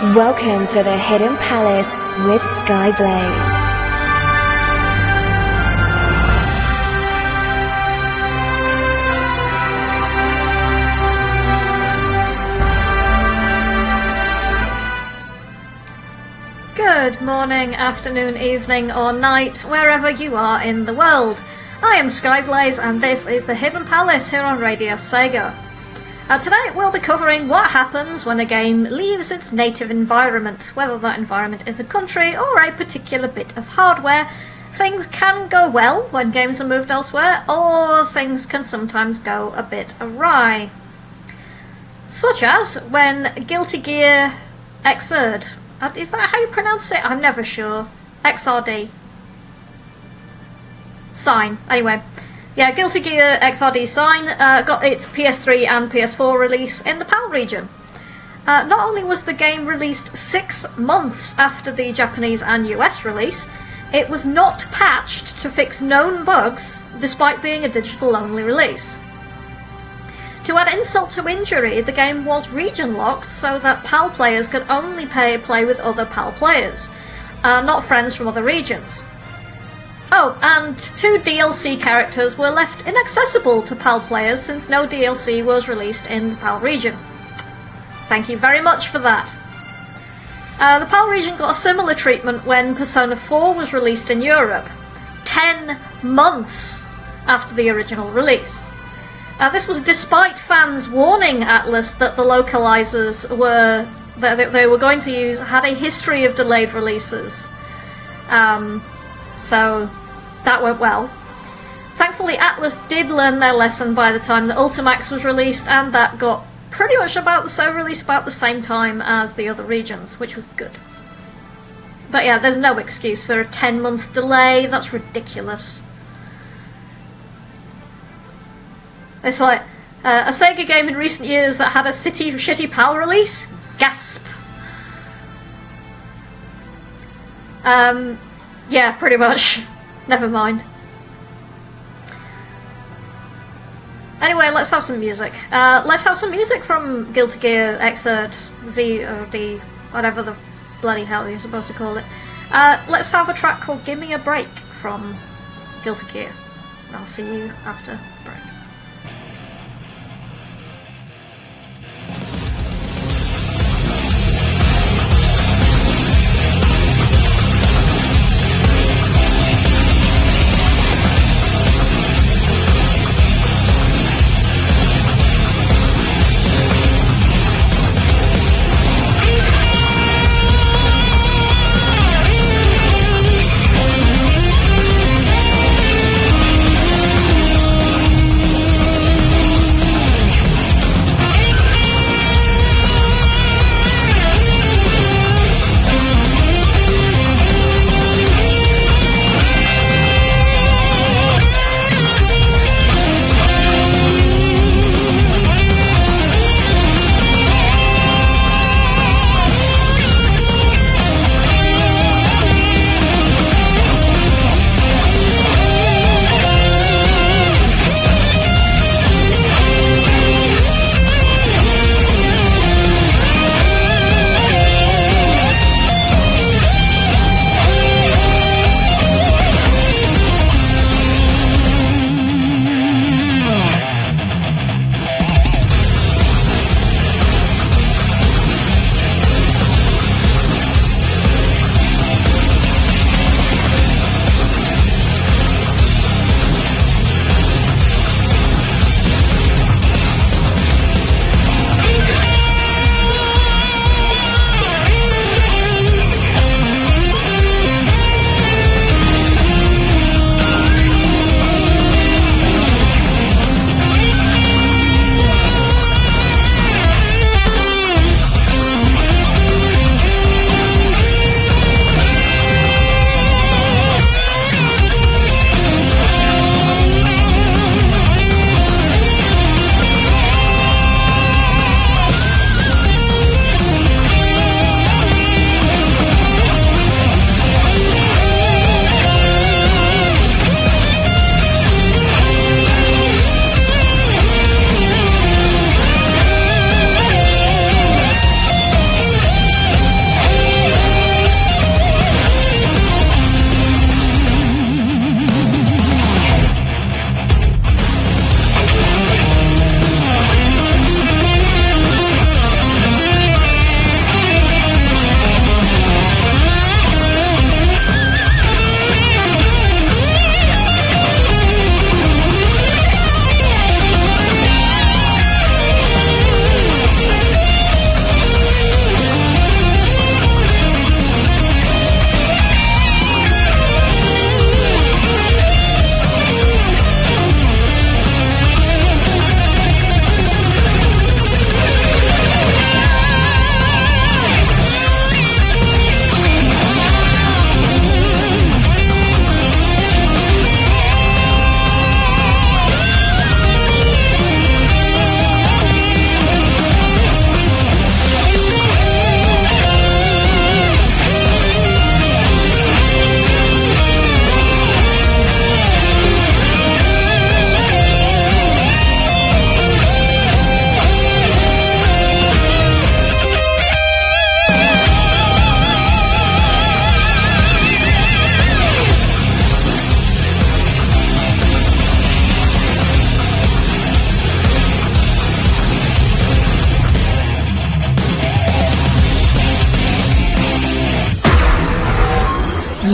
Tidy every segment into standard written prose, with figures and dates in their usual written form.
Welcome to the Hidden Palace with Skyblaze. Good morning, afternoon, evening or night, wherever you are in the world. I am Skyblaze and this is the Hidden Palace here on Radio Sega. Today we'll be covering what happens when a game leaves its native environment, whether that environment is a country or a particular bit of hardware. Things can go well when games are moved elsewhere, or things can sometimes go a bit awry. Such as when Guilty Gear Xrd, is that how you pronounce it? I'm never sure. XRD. Sign. Anyway. Yeah, Guilty Gear XRD Sign got its PS3 and PS4 release in the PAL region. Not only was the game released 6 months after the Japanese and US release, it was not patched to fix known bugs, despite being a digital-only release. To add insult to injury, the game was region-locked so that PAL players could only play with other PAL players, not friends from other regions. Oh, and 2 DLC characters were left inaccessible to PAL players since no DLC was released in the PAL region. Thank you very much for that. The PAL region got a similar treatment when Persona 4 was released in Europe, 10 months after the original release. This was despite fans warning Atlus that the localizers that they were going to use had a history of delayed releases. So that went well. Thankfully, Atlus did learn their lesson by the time that Ultimax was released, and that got pretty much released about the same time as the other regions, which was good. But yeah, there's no excuse for a 10-month delay. That's ridiculous. It's like a Sega game in recent years that had a shitty PAL release? Gasp. Yeah, pretty much. Never mind. Anyway, let's have some music. Let's have some music from Guilty Gear Xrd, Z or D, whatever the bloody hell you're supposed to call it. Let's have a track called Give Me a Break from Guilty Gear. And I'll see you after the break.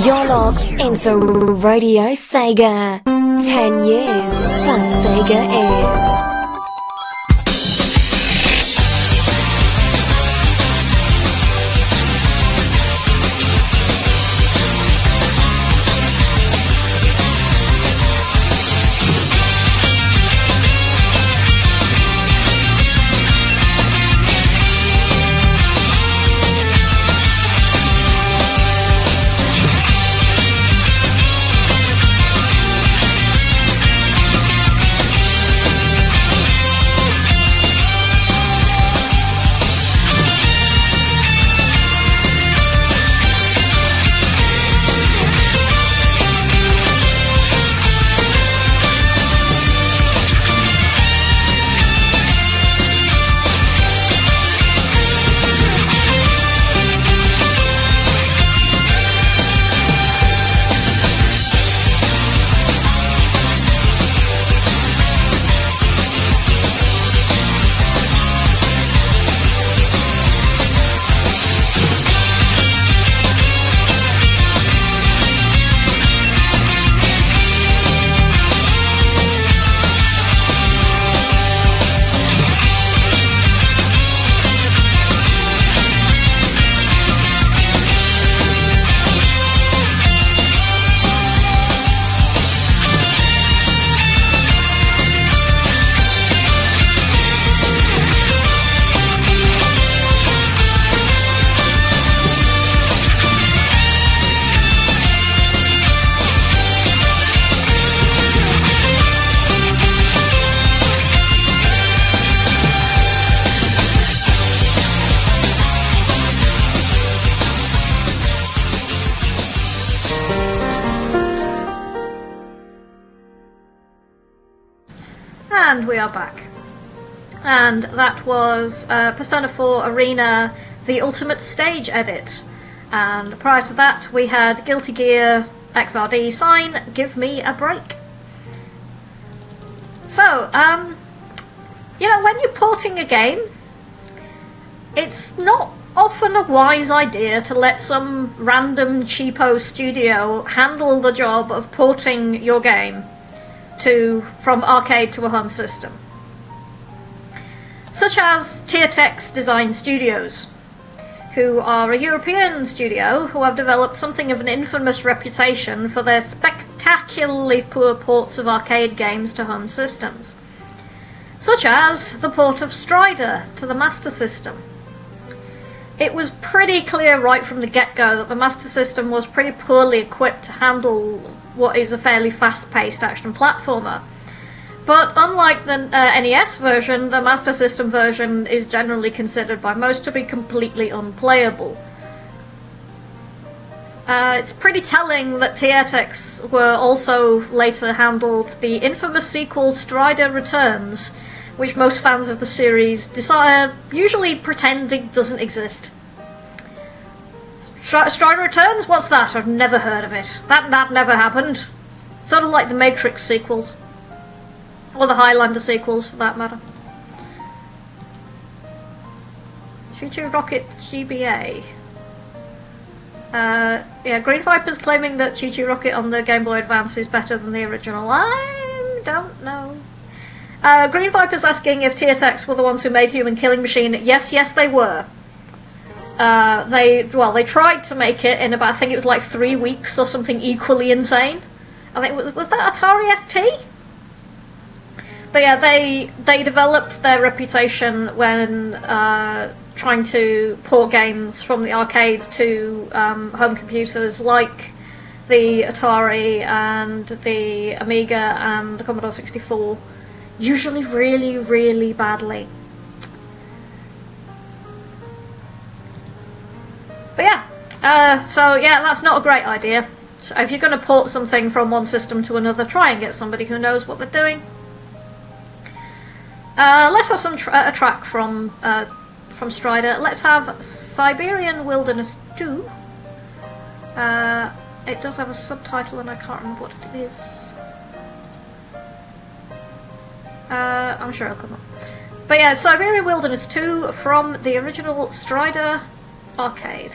You're locked into Radio Sega. 10 years plus Sega is. And we are back. And that was Persona 4 Arena, the Ultimate Stage Edit. And prior to that, we had Guilty Gear XRD Sign, Give Me a Break. So, you know, when you're porting a game, it's not often a wise idea to let some random cheapo studio handle the job of porting your game from arcade to a home system. Such as Tiertex Design Studios, who are a European studio who have developed something of an infamous reputation for their spectacularly poor ports of arcade games to home systems, such as the port of Strider to the Master System. It was pretty clear right from the get-go that the Master System was pretty poorly equipped to handle what is a fairly fast-paced action platformer. But unlike the NES version, the Master System version is generally considered by most to be completely unplayable. It's pretty telling that Tiertex were also later handled the infamous sequel Strider Returns, which most fans of the series usually pretend it doesn't exist. Strider Returns? What's that? I've never heard of it. That never happened. Sort of like the Matrix sequels. Or the Highlander sequels, for that matter. Choo-Choo Rocket GBA. Yeah, Green Viper's claiming that Choo-Choo Rocket on the Game Boy Advance is better than the original. I don't know. Green Viper's asking if Tiertex were the ones who made Human Killing Machine. Yes, they were. They tried to make it in about, I think it was like 3 weeks or something equally insane. I think was that Atari ST? But yeah, they developed their reputation when trying to port games from the arcade to home computers like the Atari and the Amiga and the Commodore 64, usually really, really badly. But yeah, so yeah, that's not a great idea. So if you're going to port something from one system to another, try and get somebody who knows what they're doing. Let's have a track from Strider. Let's have Siberian Wilderness 2. It does have a subtitle and I can't remember what it is. I'm sure it'll come up. But yeah, Siberian Wilderness 2 from the original Strider arcade.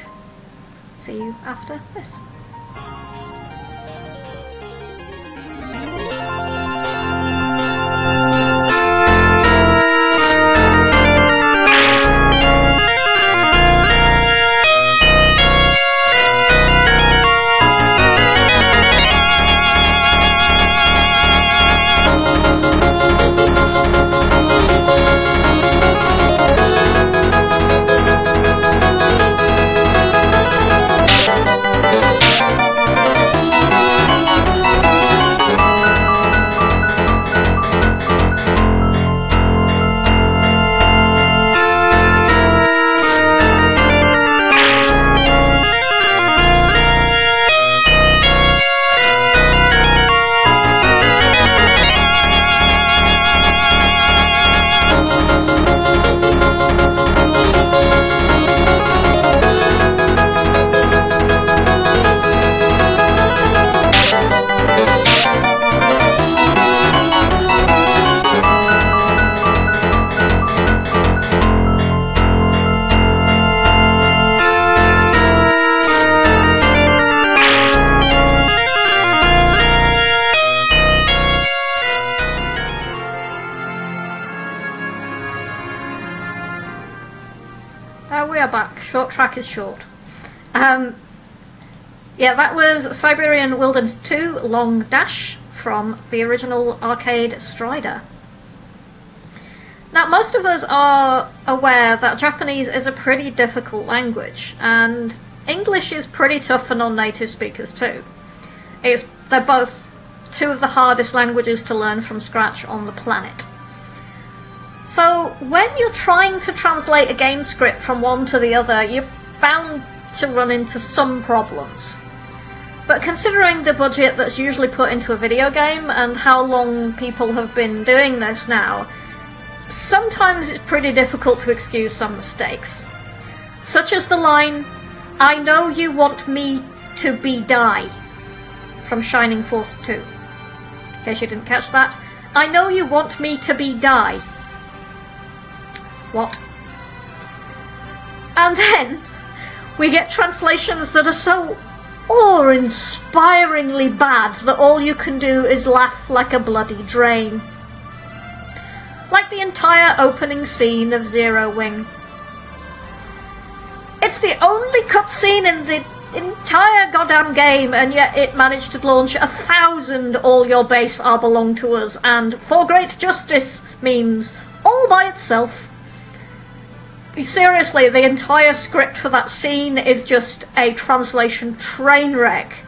See you after this. track is short. Yeah, that was Siberian Wilderness 2 Long Dash from the original arcade Strider. Now, most of us are aware that Japanese is a pretty difficult language, and English is pretty tough for non-native speakers too. They're both two of the hardest languages to learn from scratch on the planet. So, when you're trying to translate a game script from one to the other, you're bound to run into some problems. But considering the budget that's usually put into a video game and how long people have been doing this now, sometimes it's pretty difficult to excuse some mistakes. Such as the line, "I know you want me to be die," from Shining Force 2. In case you didn't catch that. "I know you want me to be die." What? And then we get translations that are so awe-inspiringly bad that all you can do is laugh like a bloody drain. Like the entire opening scene of Zero Wing. It's the only cutscene in the entire goddamn game, and yet it managed to launch 1,000 "all your base are belong to us" and "for great justice" memes all by itself. Seriously, the entire script for that scene is just a translation train wreck.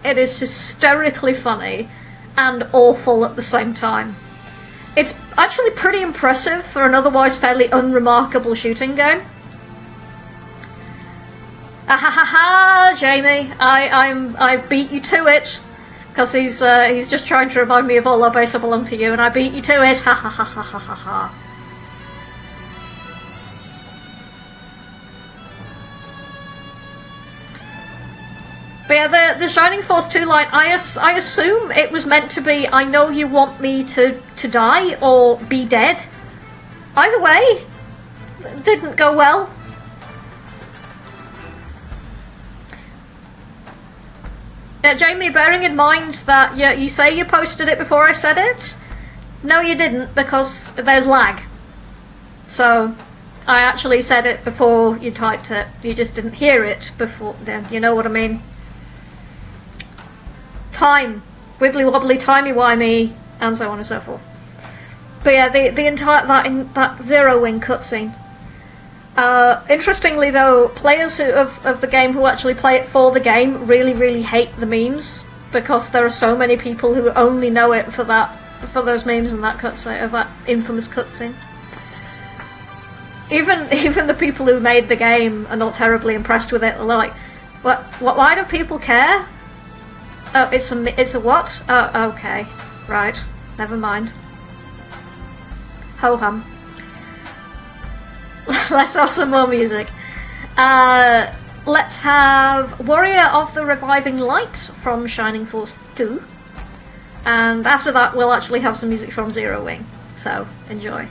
It is hysterically funny and awful at the same time. It's actually pretty impressive for an otherwise fairly unremarkable shooting game. Ha, Jamie, I beat you to it, because he's just trying to remind me of "all our base I belong to you," and I beat you to it. Ha ha ha ha ha ha ha. But yeah, the Shining Force 2 line, I assume it was meant to be "I know you want me to die" or "be dead." Either way, it didn't go well. Jamie, bearing in mind that you say you posted it before I said it, no you didn't, because there's lag. So, I actually said it before you typed it, you just didn't hear it before then, you know what I mean? Time, wibbly wobbly, timey wimey, and so on and so forth. But yeah, the entire that Zero Wing cutscene. Interestingly though, players of the game who actually play it for the game really hate the memes, because there are so many people who only know it for those memes and that cutscene, of that infamous cutscene. Even the people who made the game are not terribly impressed with it. They're like, what? Why do people care? Oh, it's a what? Oh, okay, right, never mind. Ho hum. Let's have some more music. Let's have Warrior of the Reviving Light from Shining Force 2. And after that we'll actually have some music from Zero Wing. So, enjoy.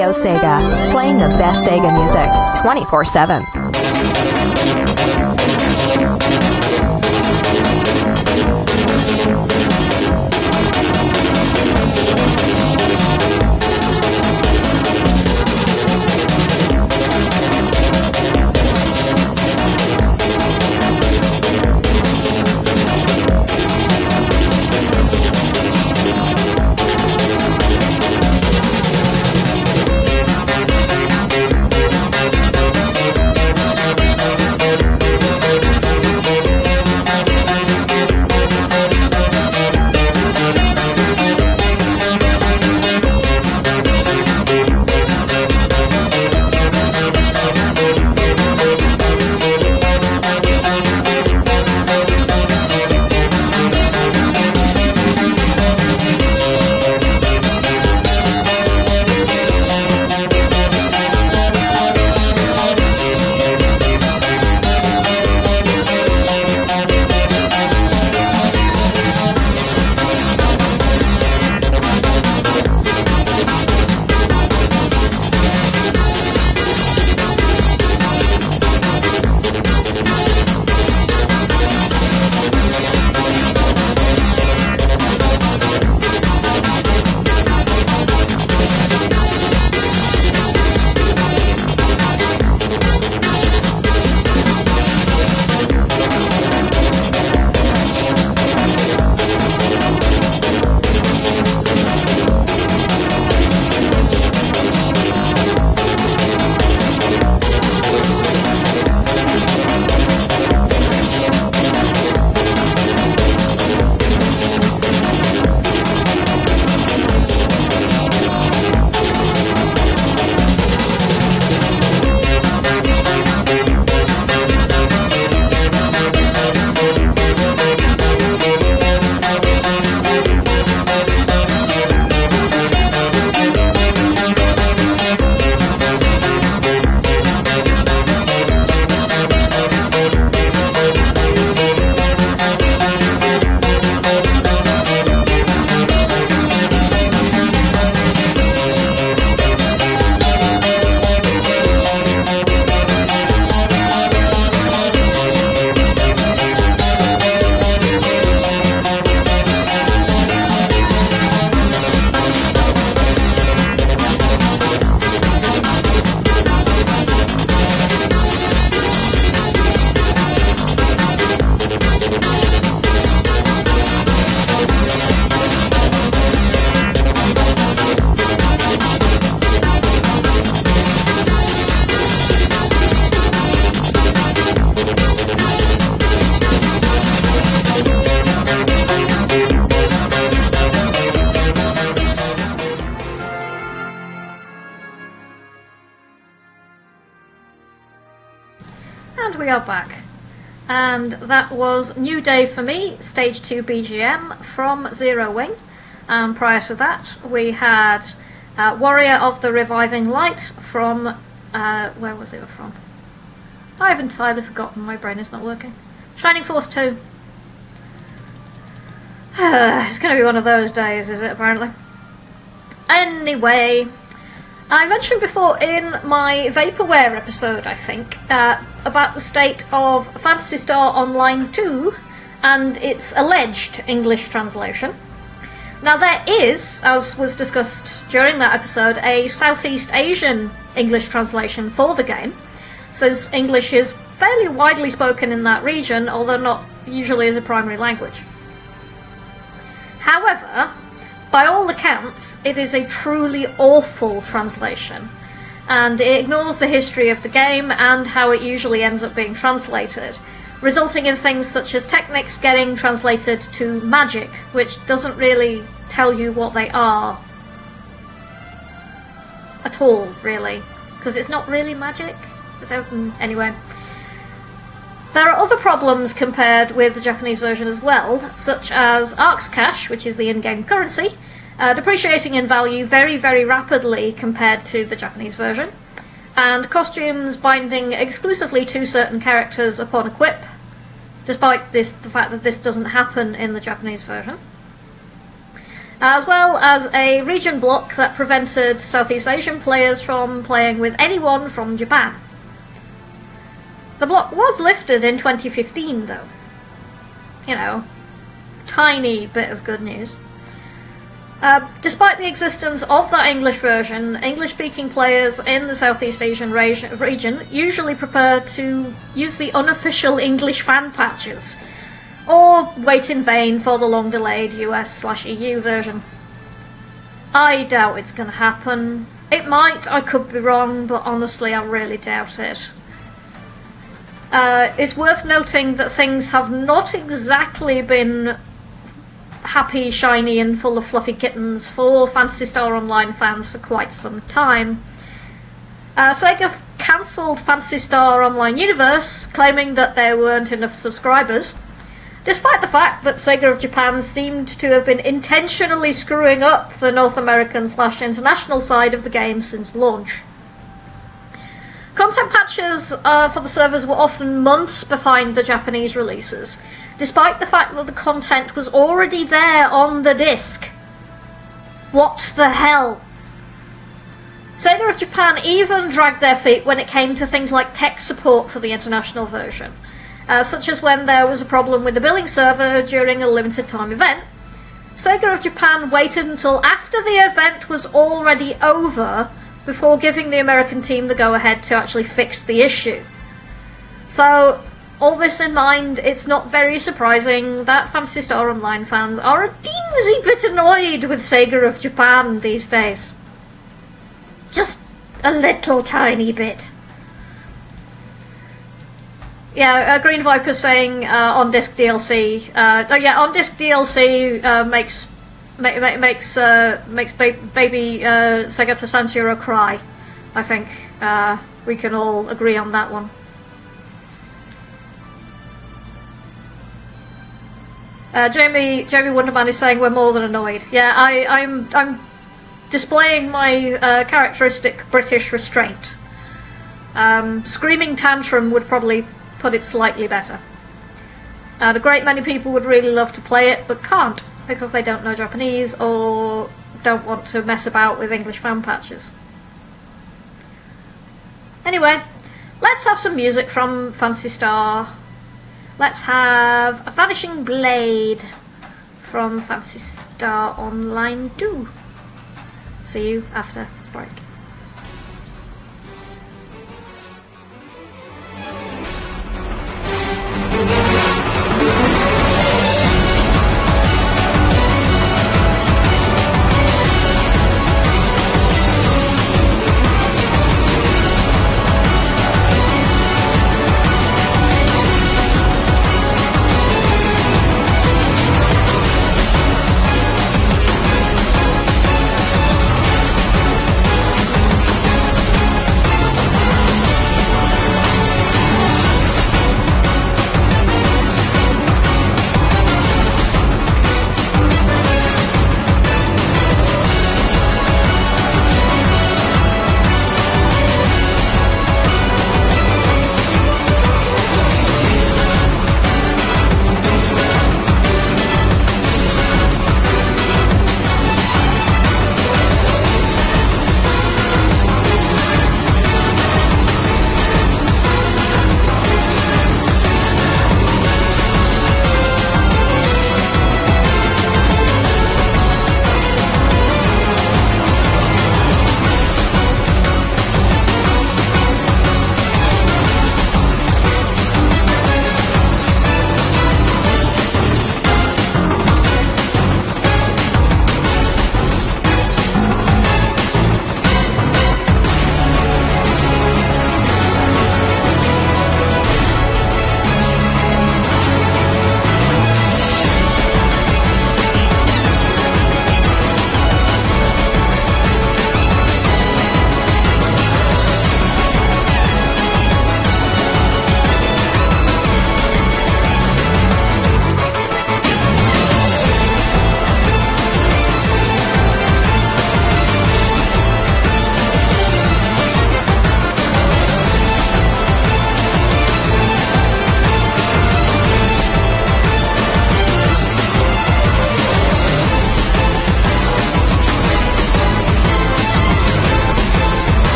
Radio Sega, playing the best Sega music 24/7. And we are back. And that was New Day for Me, Stage 2 BGM from Zero Wing. Prior to that, we had Warrior of the Reviving Light from... where was it from? I've entirely forgotten, my brain is not working. Shining Force 2. It's going to be one of those days, is it, apparently? Anyway, I mentioned before in my Vaporware episode, I think, about the state of Phantasy Star Online 2 and its alleged English translation. Now there is, as was discussed during that episode, a Southeast Asian English translation for the game, since English is fairly widely spoken in that region, although not usually as a primary language. However, by all accounts, it is a truly awful translation, and it ignores the history of the game and how it usually ends up being translated, resulting in things such as techniques getting translated to magic, which doesn't really tell you what they are at all, really, because it's not really magic. Anyway, there are other problems compared with the Japanese version as well, such as Arcs Cash, which is the in-game currency, depreciating in value very, very rapidly compared to the Japanese version, and costumes binding exclusively to certain characters upon equip, despite the fact that this doesn't happen in the Japanese version. as well as a region block that prevented Southeast Asian players from playing with anyone from Japan. The block was lifted in 2015 though. You know, tiny bit of good news. Despite the existence of that English version, English-speaking players in the Southeast Asian region usually prefer to use the unofficial English fan patches, or wait in vain for the long-delayed US/EU version. I doubt it's going to happen. It might, I could be wrong, but honestly I really doubt it. It's worth noting that things have not exactly been happy, shiny and full of fluffy kittens for Phantasy Star Online fans for quite some time. Sega cancelled Phantasy Star Online Universe, claiming that there weren't enough subscribers, despite the fact that Sega of Japan seemed to have been intentionally screwing up the North American/international side of the game since launch. Content patches for the servers were often months behind the Japanese releases, despite the fact that the content was already there on the disc. What the hell? Sega of Japan even dragged their feet when it came to things like tech support for the international version, such as when there was a problem with the billing server during a limited time event. Sega of Japan waited until after the event was already over before giving the American team the go-ahead to actually fix the issue. So, all this in mind, it's not very surprising that Phantasy Star Online fans are a teensy bit annoyed with Sega of Japan these days. Just a little tiny bit. Yeah, Green Viper saying on-disc DLC. On-disc DLC makes baby Segata Sanshiro cry. I think we can all agree on that one. Jamie Wonderman is saying we're more than annoyed. Yeah, I'm displaying my characteristic British restraint. Screaming tantrum would probably put it slightly better. A great many people would really love to play it, but can't, because they don't know Japanese or don't want to mess about with English fan patches. Anyway, let's have some music from Phantasy Star. Let's have a Vanishing Blade from Phantasy Star Online 2. See you after the break.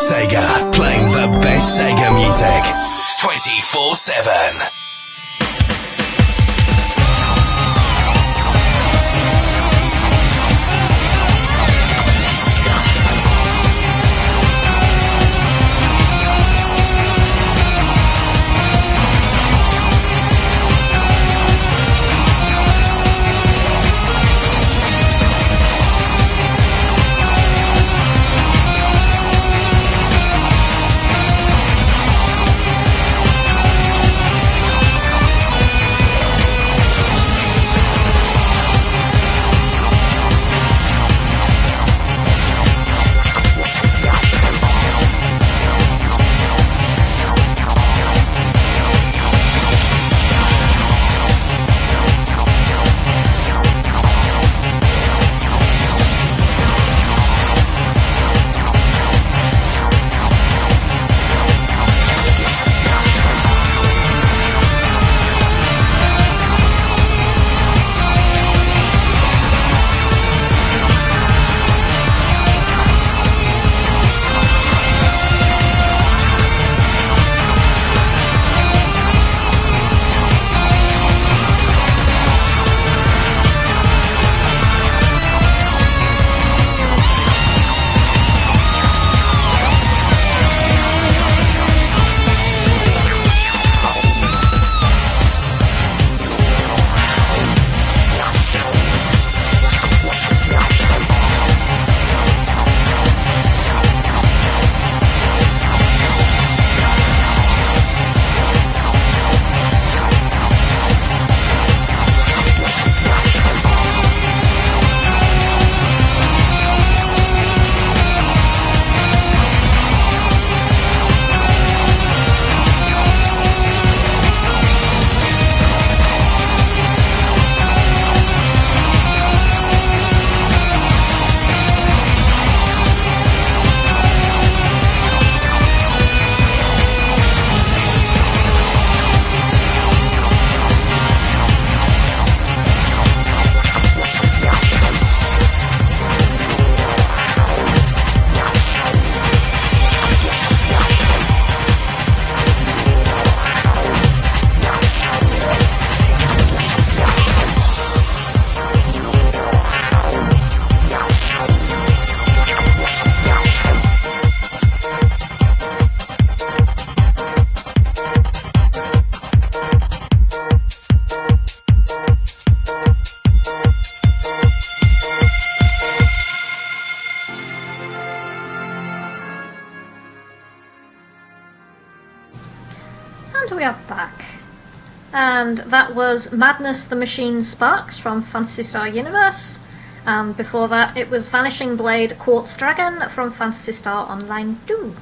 Sega, playing the best Sega music 24/7. And we are back. And that was Madness the Machine Sparks from Phantasy Star Universe. And before that it was Vanishing Blade Quartz Dragon from Phantasy Star Online 2.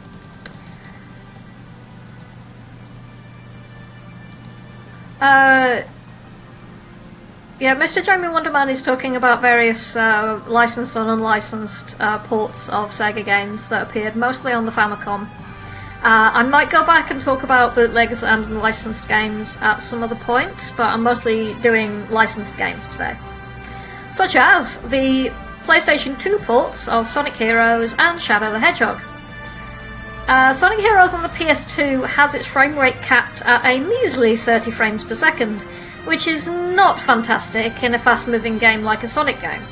Yeah, Mr. Jeremy Wonderman is talking about various licensed and unlicensed ports of Sega games that appeared mostly on the Famicom. I might go back and talk about bootlegs and unlicensed games at some other point, but I'm mostly doing licensed games today. Such as the PlayStation 2 ports of Sonic Heroes and Shadow the Hedgehog. Sonic Heroes on the PS2 has its frame rate capped at a measly 30 frames per second, which is not fantastic in a fast-moving game like a Sonic game.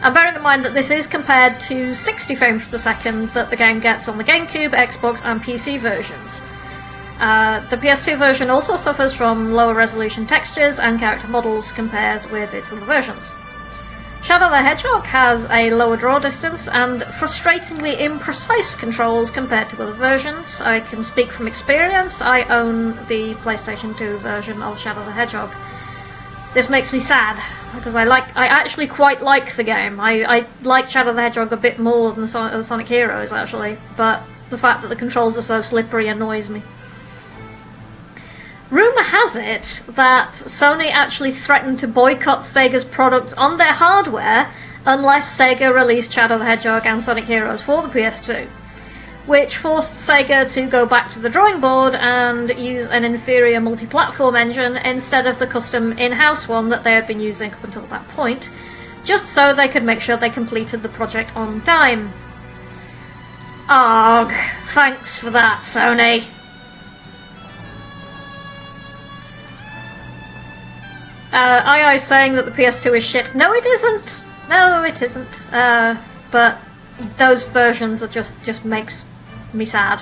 And bearing in mind that this is compared to 60 frames per second that the game gets on the GameCube, Xbox and PC versions. The PS2 version also suffers from lower resolution textures and character models compared with its other versions. Shadow the Hedgehog has a lower draw distance and frustratingly imprecise controls compared to other versions. I can speak from experience. I own the PlayStation 2 version of Shadow the Hedgehog. This makes me sad, because I actually quite like the game. I like Shadow the Hedgehog a bit more than Sonic Heroes, actually, but the fact that the controls are so slippery annoys me. Rumour has it that Sony actually threatened to boycott Sega's products on their hardware unless Sega released Shadow the Hedgehog and Sonic Heroes for the PS2, which forced Sega to go back to the drawing board and use an inferior multi-platform engine instead of the custom in-house one that they had been using up until that point, just so they could make sure they completed the project on time. Arg, thanks for that, Sony. II's saying that the PS2 is shit. No, it isn't. No, it isn't. But those versions are just makes me sad.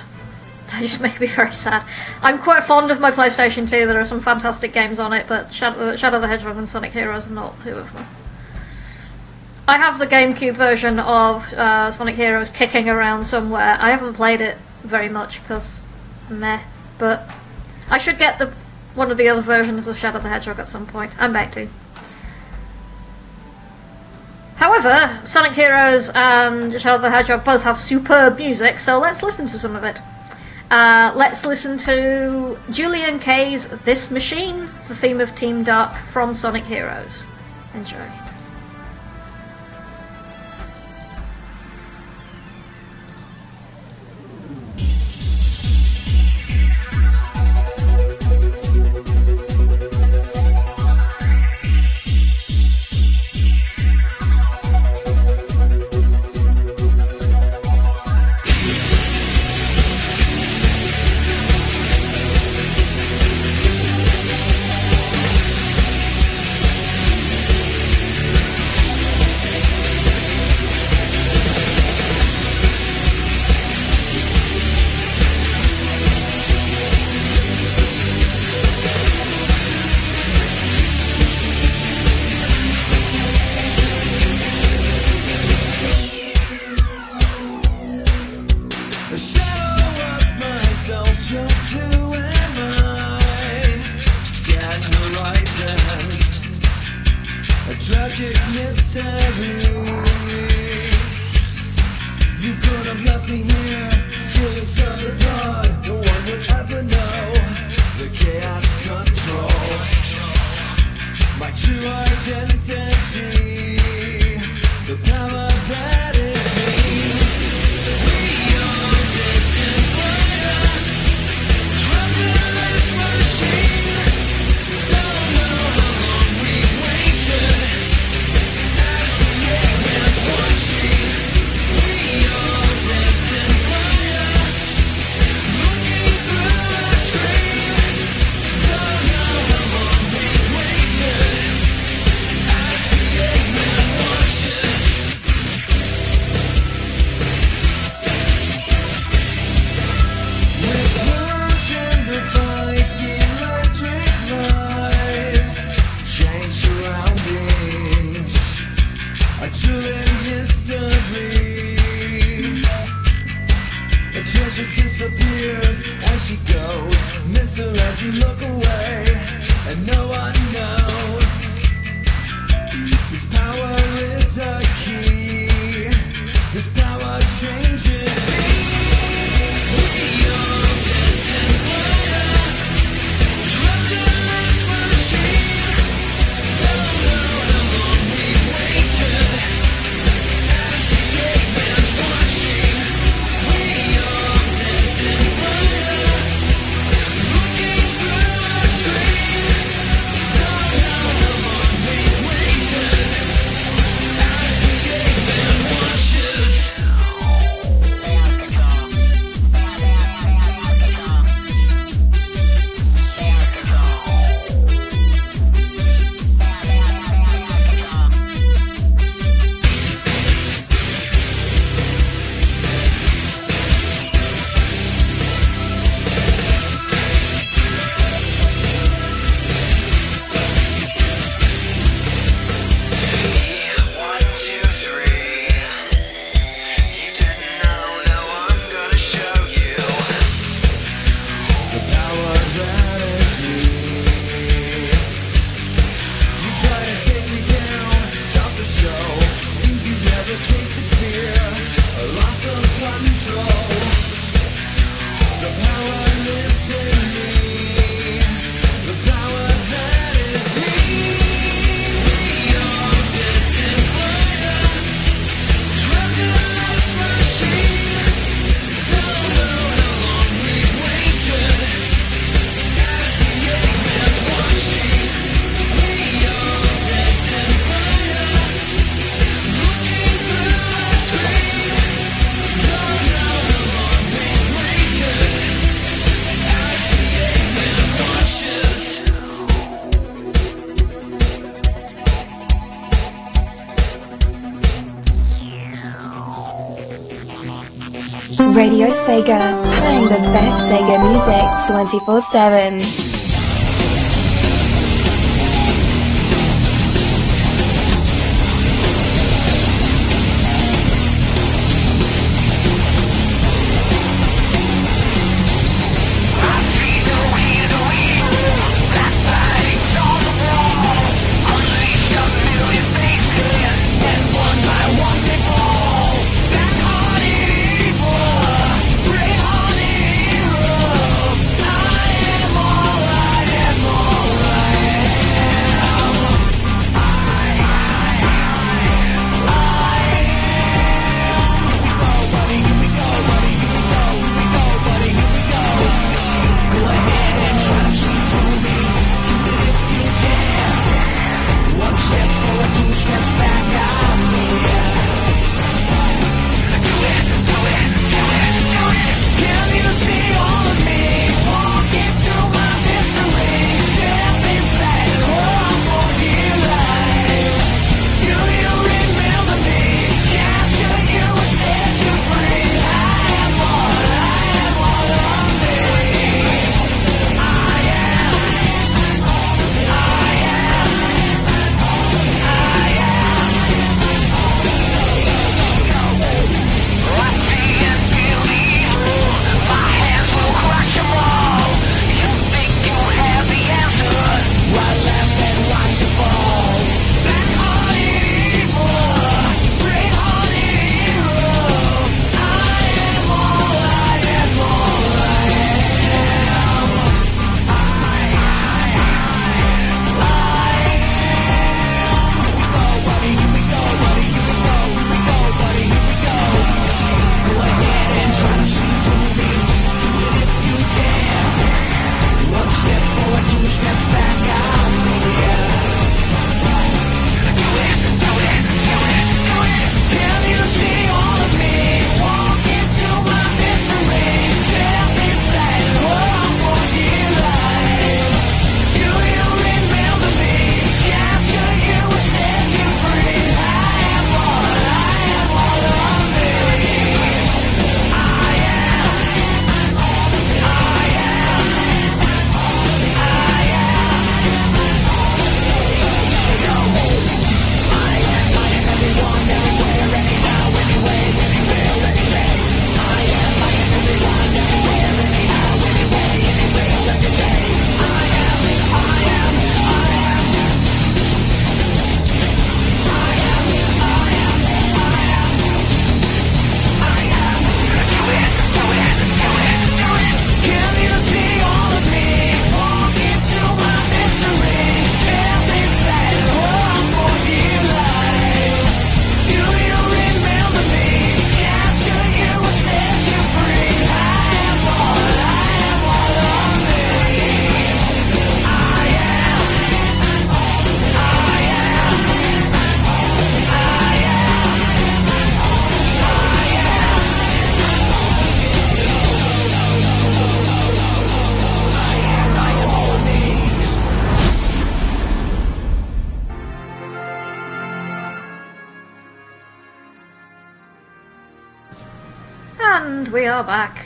They just make me very sad. I'm quite fond of my PlayStation 2. There are some fantastic games on it, but Shadow the Hedgehog and Sonic Heroes are not two of them. I have the GameCube version of Sonic Heroes kicking around somewhere. I haven't played it very much because meh, but I should get one of the other versions of Shadow the Hedgehog at some point. I'm back to. However, Sonic Heroes and Shadow the Hedgehog both have superb music, so let's listen to some of it. Let's listen to Julian Kay's This Machine, the theme of Team Dark from Sonic Heroes. Enjoy. Radio Sega, playing the best Sega music 24/7. And we are back.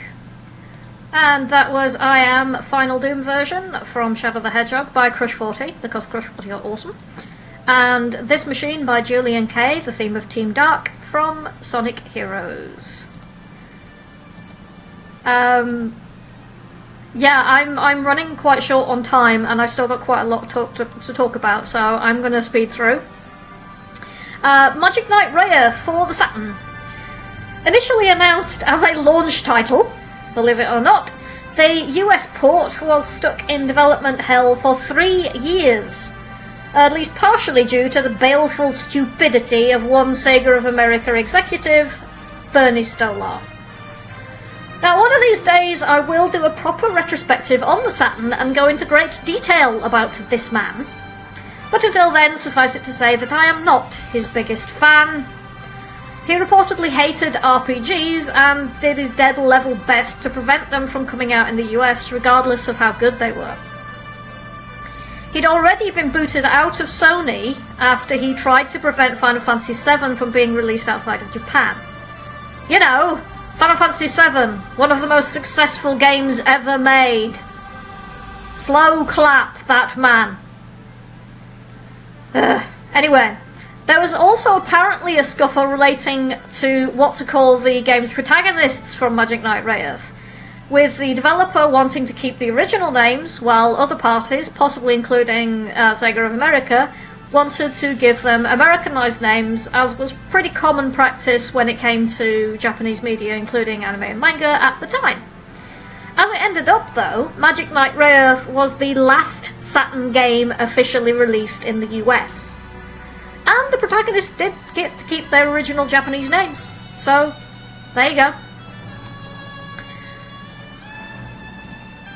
And that was I Am Final Doom version from Shadow the Hedgehog by Crush 40, because Crush 40 are awesome. And This Machine by Julian Kay, the theme of Team Dark from Sonic Heroes. Yeah, I'm running quite short on time, and I've still got quite a lot to talk about, so I'm going to speed through. Magic Knight Raya for the Saturn. Initially announced as a launch title, believe it or not, the US port was stuck in development hell for 3 years, at least partially due to the baleful stupidity of one Sega of America executive, Bernie Stolar. Now, one of these days I will do a proper retrospective on the Saturn and go into great detail about this man. But until then, suffice it to say that I am not his biggest fan. He reportedly hated RPGs and did his dead level best to prevent them from coming out in the US, regardless of how good they were. He'd already been booted out of Sony after he tried to prevent Final Fantasy VII from being released outside of Japan. You know, Final Fantasy VII, one of the most successful games ever made. Slow clap that man. Anyway, there was also apparently a scuffle relating to what to call the game's protagonists from Magic Knight Rayearth, with the developer wanting to keep the original names, while other parties, possibly including Sega of America, wanted to give them Americanized names, as was pretty common practice when it came to Japanese media, including anime and manga, at the time. As it ended up, though, Magic Knight Rayearth was the last Saturn game officially released in the US. And the protagonists did get to keep their original Japanese names. So, there you go.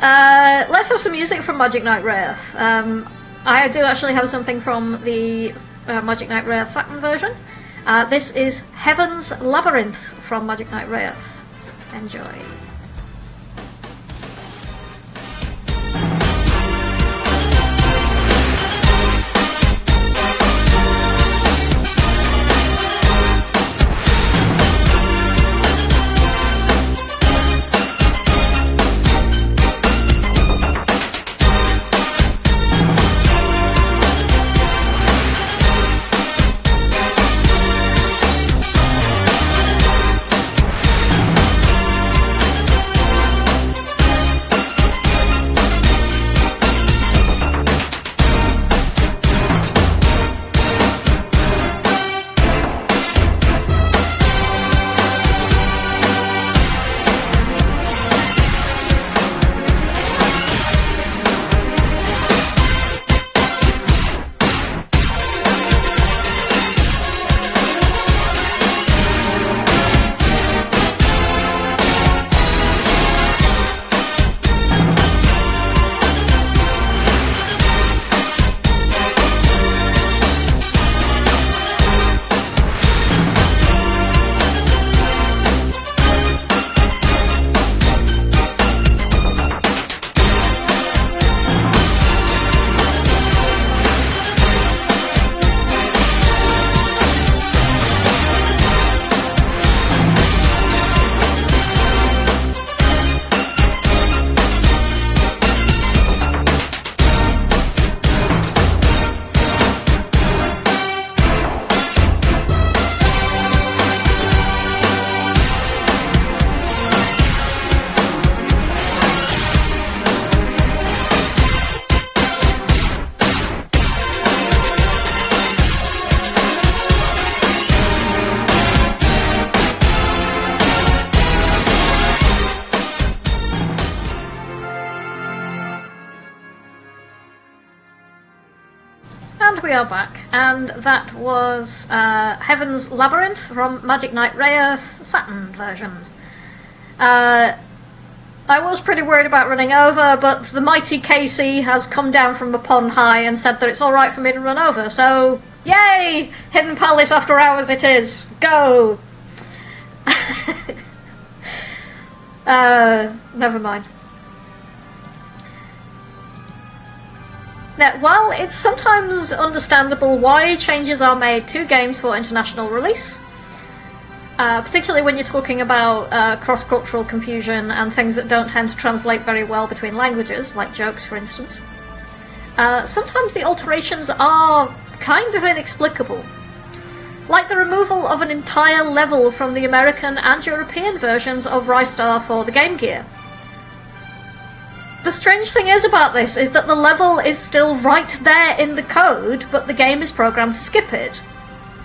Let's have some music from Magic Knight Rayearth. I do actually have something from the Magic Knight Rayearth Saturn version. This is Heaven's Labyrinth from Magic Knight Rayearth. Enjoy. And we are back, and that was Heaven's Labyrinth from Magic Knight Rayearth Saturn version. I was pretty worried about running over, but the mighty Casey has come down from upon high and said that it's alright for me to run over, so yay! Hidden Palace After Hours it is! Go! Never mind. Now, while it's sometimes understandable why changes are made to games for international release, particularly when you're talking about cross-cultural confusion and things that don't tend to translate very well between languages, like jokes for instance, sometimes the alterations are kind of inexplicable. Like the removal of an entire level from the American and European versions of Rystar for the Game Gear. The strange thing is about this is that the level is still right there in the code, but the game is programmed to skip it.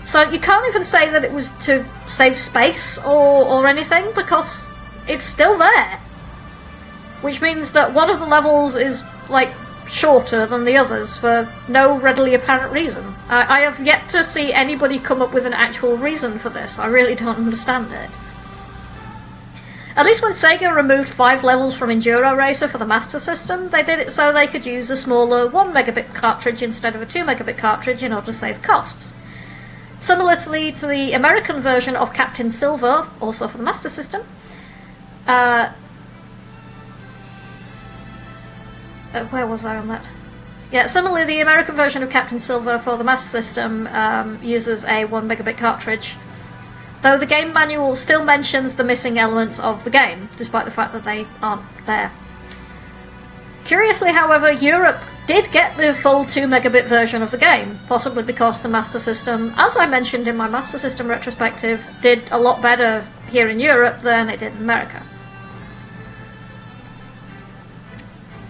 So you can't even say that it was to save space or anything, because it's still there. Which means that one of the levels is, like, shorter than the others for no readily apparent reason. I have yet to see anybody come up with an actual reason for this. I really don't understand it. At least when Sega removed 5 levels from Enduro Racer for the Master System, they did it so they could use a smaller 1 megabit cartridge instead of a 2 megabit cartridge in order to save costs. Similarly to the American version of Captain Silver, also for the Master System, where was I on that? Yeah, similarly the American version of Captain Silver for the Master System uses a 1 megabit cartridge, though the game manual still mentions the missing elements of the game, despite the fact that they aren't there. Curiously, however, Europe did get the full 2 megabit version of the game, possibly because the Master System, as I mentioned in my Master System retrospective, did a lot better here in Europe than it did in America.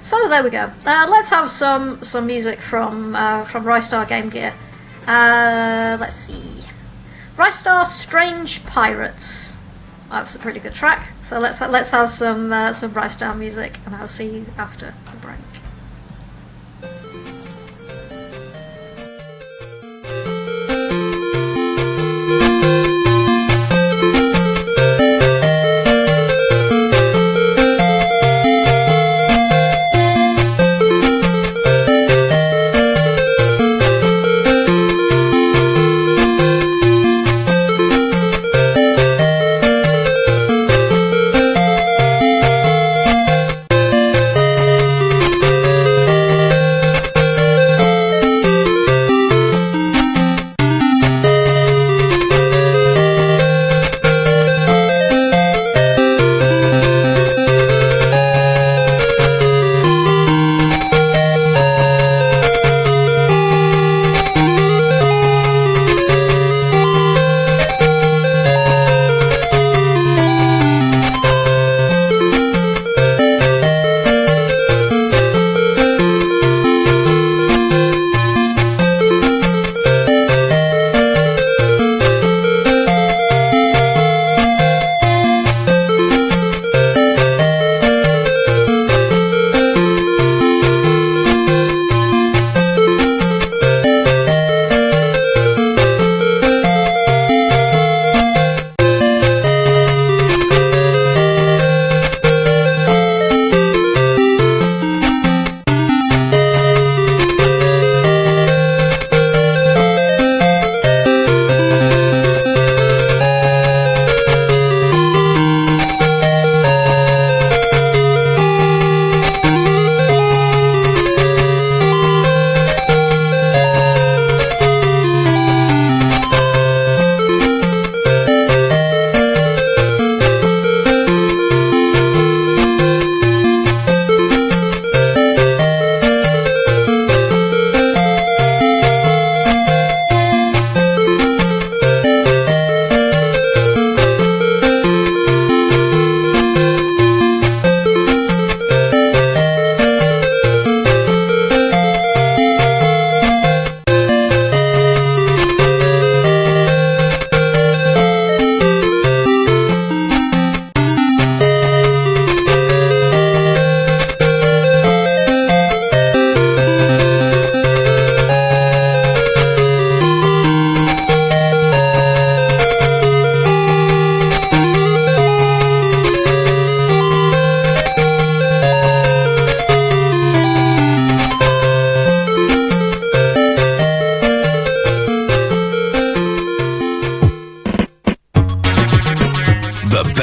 So there we go. Let's have some music from Rystar Game Gear. Let's see. Rystar Strange Pirates. That's a pretty good track. So let's have some Rystar music, and I'll see you after the break.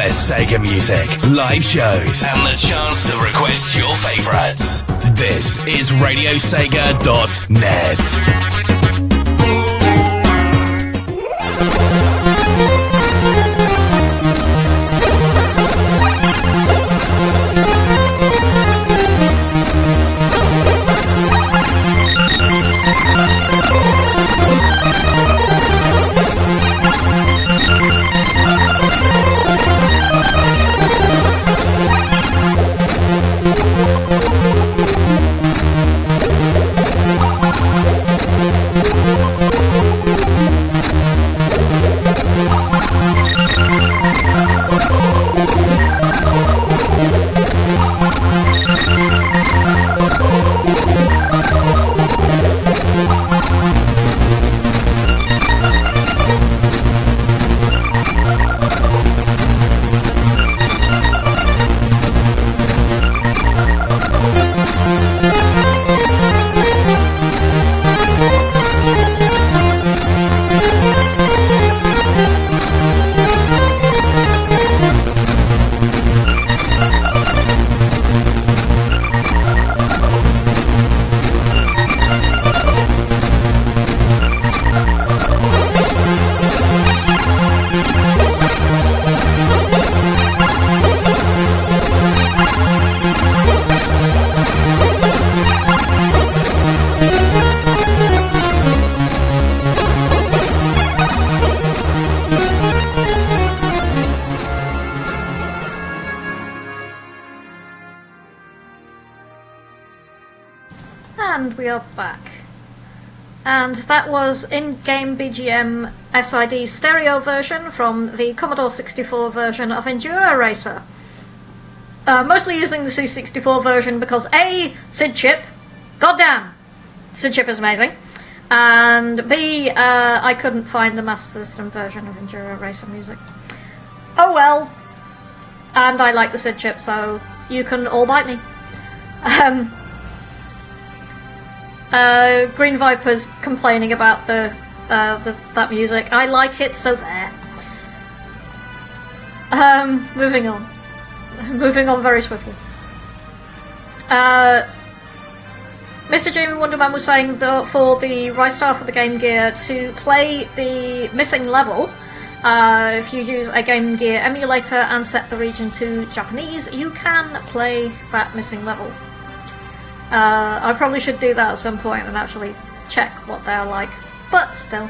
Sega music, live shows, and the chance to request your favorites. This is RadioSega.net. we are back. And that was in-game BGM SID stereo version from the Commodore 64 version of Enduro Racer. Mostly using the C64 version because A, SID chip, goddamn, SID chip is amazing, and B, I couldn't find the Master System version of Enduro Racer music. Oh well, and I like the SID chip, so you can all bite me. Green Viper's complaining about that music. I like it, so there. Moving on. Moving on very swiftly. Mr. Jamie Wonderman was saying that for the Ristar for the Game Gear to play the missing level, if you use a Game Gear emulator and set the region to Japanese, you can play that missing level. I probably should do that at some point and actually check what they're like, but still.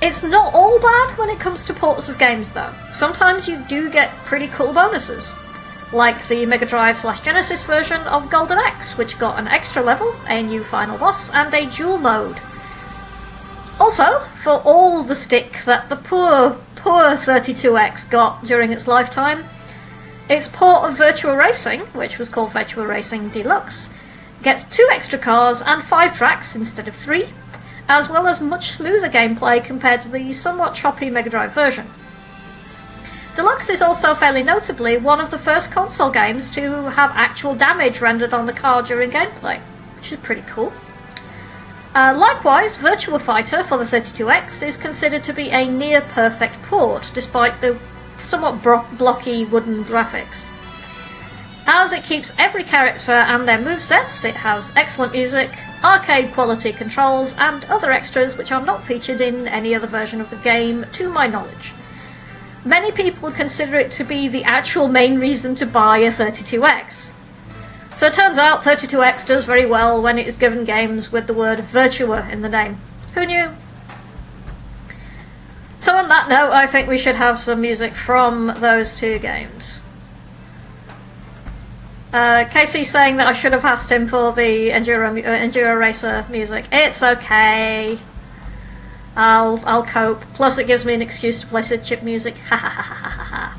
It's not all bad when it comes to ports of games though. Sometimes you do get pretty cool bonuses, like the Mega Drive / Genesis version of Golden Axe, which got an extra level, a new final boss, and a dual mode. Also, for all the stick that the poor 32X got during its lifetime, its port of Virtua Racing, which was called Virtua Racing Deluxe, gets 2 extra cars and 5 tracks instead of 3, as well as much smoother gameplay compared to the somewhat choppy Mega Drive version. Deluxe is also fairly notably one of the first console games to have actual damage rendered on the car during gameplay, which is pretty cool. Likewise, Virtua Fighter for the 32X is considered to be a near-perfect port, despite the somewhat blocky wooden graphics. As it keeps every character and their movesets, it has excellent music, arcade quality controls, and other extras which are not featured in any other version of the game, to my knowledge. Many people consider it to be the actual main reason to buy a 32X. So it turns out 32X does very well when it is given games with the word Virtua in the name. Who knew? So on that note, I think we should have some music from those 2 games. Casey's saying that I should have asked him for the Enduro Racer music. It's okay. I'll cope. Plus it gives me an excuse to play SID chip music. Ha ha ha ha ha ha.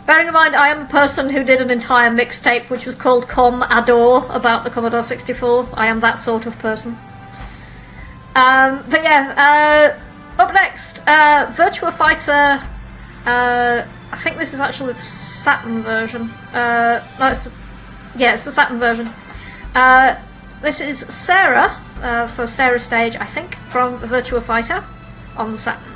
Bearing in mind I am a person who did an entire mixtape which was called Com Adore about the Commodore 64. I am that sort of person. But yeah, up next, Virtua Fighter, I think this is actually the Saturn version. No, it's the Saturn version. This is Sarah, so Sarah Stage, I think, from Virtua Fighter on the Saturn.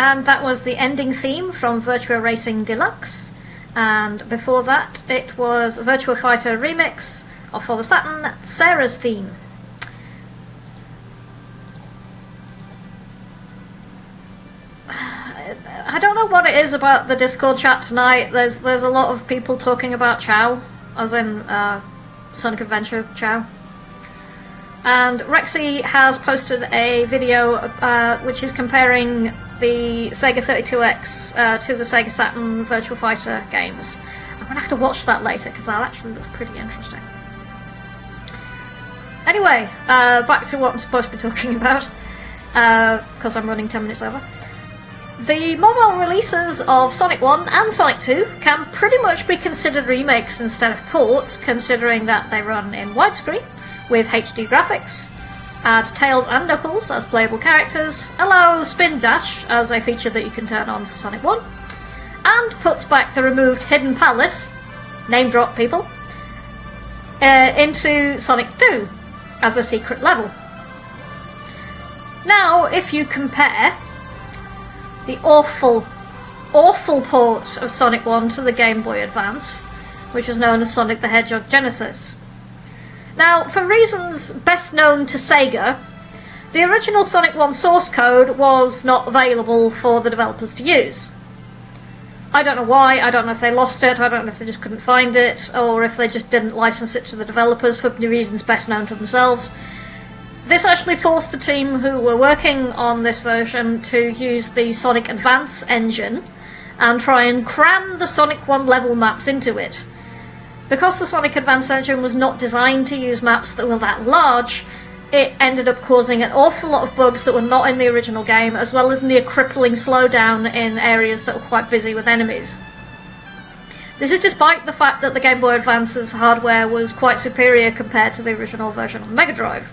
and that was the ending theme from Virtua Racing Deluxe. And before that, it was Virtua Fighter Remix for the Saturn, Sarah's theme. I don't know what it is about the Discord chat tonight. There's a lot of people talking about Chow, as in Sonic Adventure Chow. And Rexy has posted a video which is comparing the Sega 32X to the Sega Saturn Virtua Fighter games. I'm going to have to watch that later because that actually looks pretty interesting. Anyway, back to what I'm supposed to be talking about, because I'm running 10 minutes over. The mobile releases of Sonic 1 and Sonic 2 can pretty much be considered remakes instead of ports, considering that they run in widescreen with HD graphics, add Tails and Knuckles as playable characters, allow Spin Dash as a feature that you can turn on for Sonic 1, and puts back the removed Hidden Palace, name drop people, into Sonic 2 as a secret level. Now, if you compare the awful port of Sonic 1 to the Game Boy Advance, which was known as Sonic the Hedgehog Genesis. Now, for reasons best known to Sega, the original Sonic 1 source code was not available for the developers to use. I don't know why, I don't know if they lost it, I don't know if they just couldn't find it, or if they just didn't license it to the developers for the reasons best known to themselves. This actually forced the team who were working on this version to use the Sonic Advance engine and try and cram the Sonic 1 level maps into it. Because the Sonic Advance engine was not designed to use maps that were that large, it ended up causing an awful lot of bugs that were not in the original game, as well as near crippling slowdown in areas that were quite busy with enemies. This is despite the fact that the Game Boy Advance's hardware was quite superior compared to the original version on Mega Drive.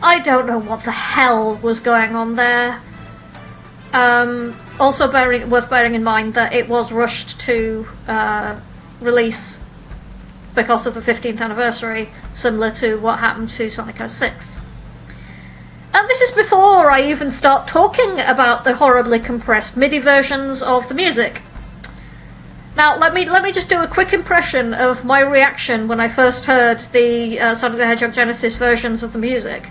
I don't know what the hell was going on there. Also worth bearing in mind that it was rushed to release because of the 15th anniversary, similar to what happened to Sonic 06. And this is before I even start talking about the horribly compressed MIDI versions of the music. Now, let me just do a quick impression of my reaction when I first heard the Sonic the Hedgehog Genesis versions of the music.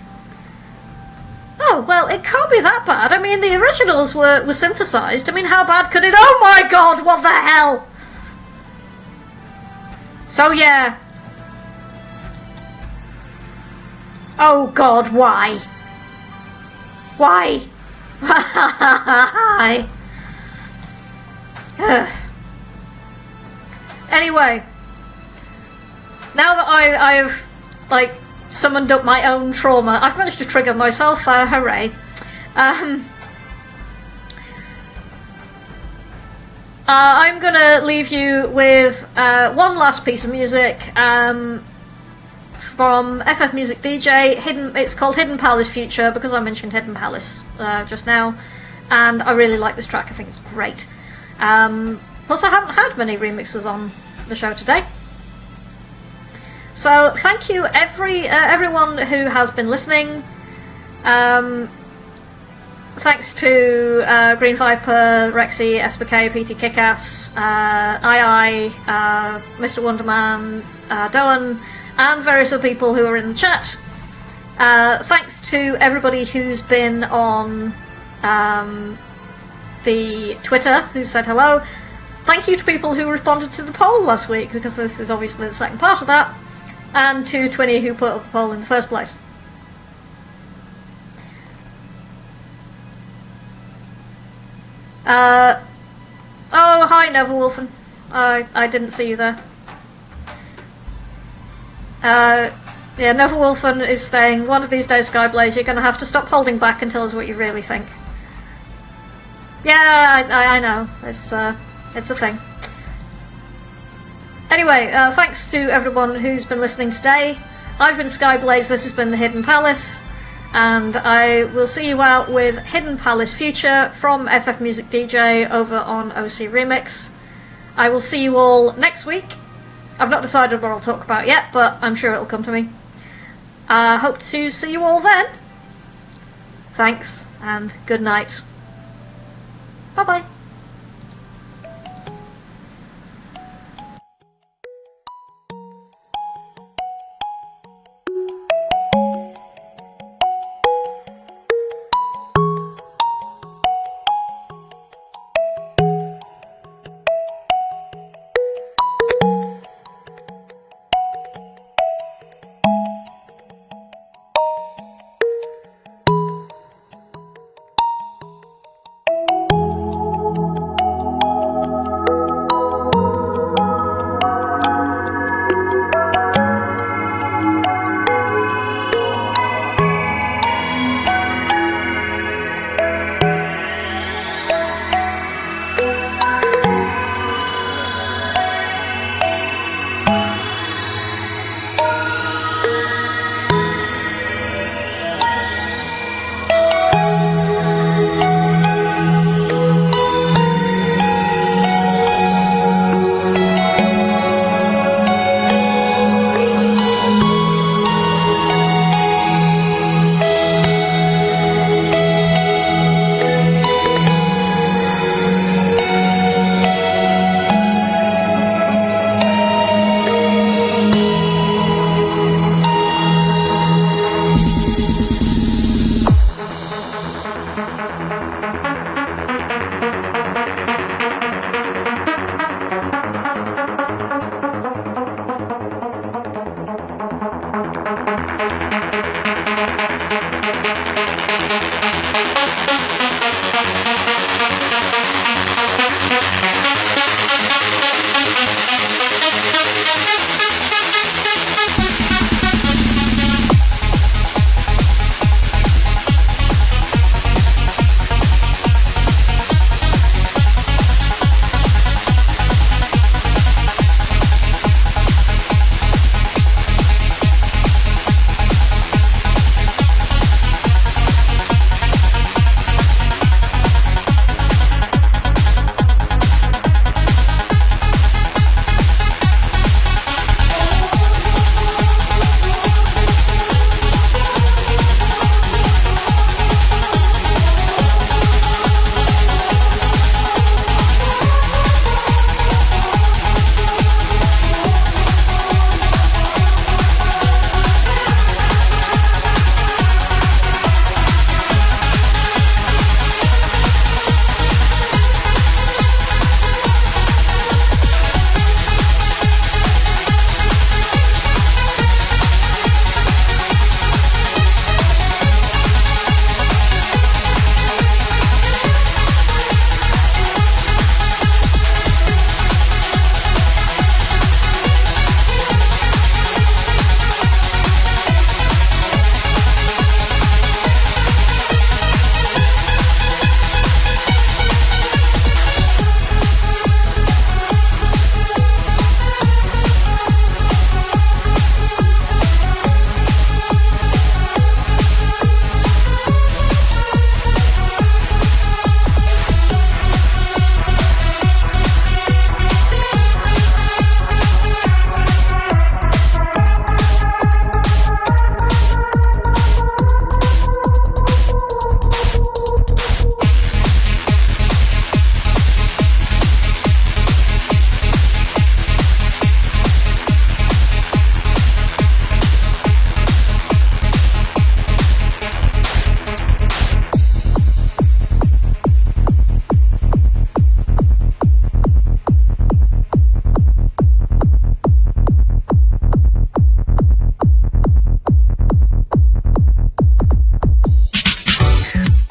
Oh, well, it can't be that bad. I mean, the originals were synthesized. I mean, how bad could it... Oh my god, what the hell? So, yeah. Oh god, why? Why? Why? Anyway. Now that I have, like, summoned up my own trauma, I've managed to trigger myself, hooray. I'm gonna leave you with one last piece of music from FF Music DJ. It's called Hidden Palace Future because I mentioned Hidden Palace just now, and I really like this track. I think it's great. Plus, I haven't had many remixes on the show today. So thank you everyone who has been listening. Thanks to Green Viper, Rexy, SPK, PT Kickass, II, Mr. Wonderman, Doan, and various other people who are in the chat. Thanks to everybody who's been on the Twitter, who said hello. Thank you to people who responded to the poll last week, because this is obviously the second part of that. And to Twinny, who put up the poll in the first place. Oh, hi, Neverwolfen. I didn't see you there. Yeah, Neverwolfen is saying, one of these days, Skyblaze, you're going to have to stop holding back and tell us what you really think. Yeah, I know. It's a thing. Anyway, thanks to everyone who's been listening today. I've been Skyblaze, this has been The Hidden Palace, and I will see you out with Hidden Palace Future from FF Music DJ over on OC Remix. I will see you all next week. I've not decided what I'll talk about yet, but I'm sure it'll come to me. Hope to see you all then. Thanks, and good night. Bye bye.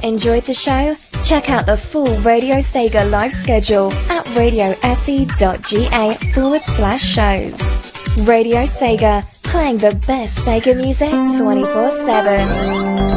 Enjoyed the show? Check out the full Radio Sega live schedule at radiose.ga/shows. Radio Sega, playing the best Sega music 24/7.